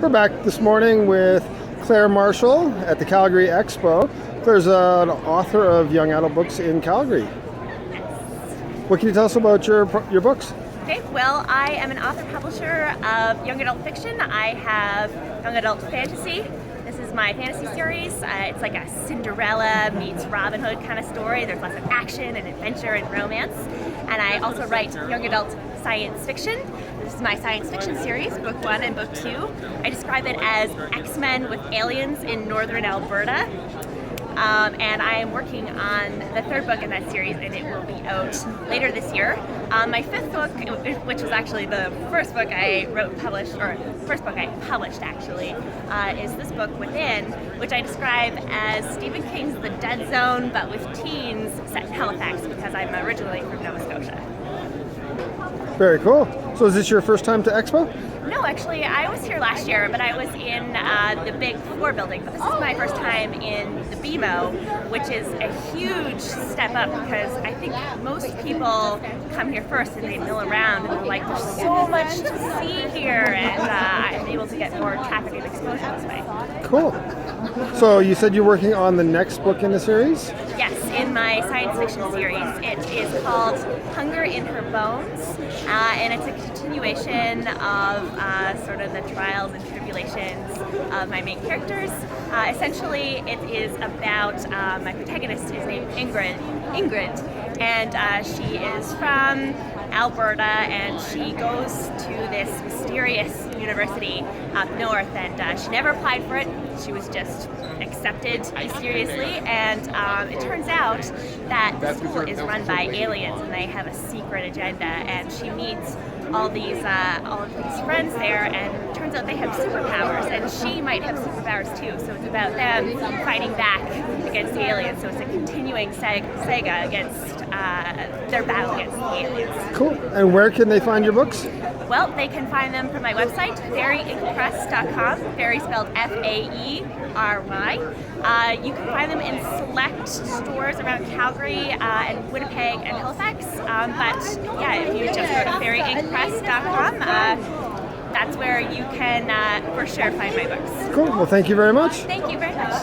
We're back this morning with Clare Marshall at the Calgary Expo. Clare's an author of young adult books in Calgary. What can you tell us about your books? Okay, well, I am an author-publisher of young adult fiction. I have young adult fantasy. This is my fantasy series. It's like a Cinderella meets Robin Hood kind of story. There's lots of action and adventure and romance. And I also write young adult science fiction. This is my science fiction series, book 1 and book 2. I describe it as X-Men with aliens in northern Alberta. And I am working on the 3rd book in that series, and it will be out later this year. My 5th book, which was actually the first book I published actually, is this book Within, which I describe as Stephen King's The Dead Zone, but with teens set in Halifax, because I'm originally from Nova Scotia. Very cool. So is this your first time to Expo? No, actually, I was here last year, but I was in the Big 4 building. But this is my first time in the BMO, which is a huge step up, because I think most people come here first and they mill around and they're like, there's so much to see here, and I'm able to get more traffic and exposure this way. Cool. So you said you're working on the next book in the series? Yes, in my science fiction series. It is called Hunger in Her Bones, and it's a continuation of sort of the trials and tribulations of my main characters. Essentially, it is about my protagonist, who's named Ingrid, and she is from Alberta, and she goes to this mysterious university up north, and she never applied for it. She was just accepted mysteriously, and it turns out that the school is run by aliens, and they have a secret agenda, and she meets all of these friends there, and it turns out they have superpowers, and she might have superpowers too. So it's about them fighting back against the aliens. So it's a continuing saga against their battle against the aliens. Cool. And where can they find your books? Well, they can find them from my website, fairyinkpress.com. Fairy spelled F-A-E-R-Y. You can find them in select stores around Calgary and Winnipeg and Halifax. But yeah, if you just go to fairyinkpress.com, that's where you can for sure find my books. Cool. Well, thank you very much. Thank you very much.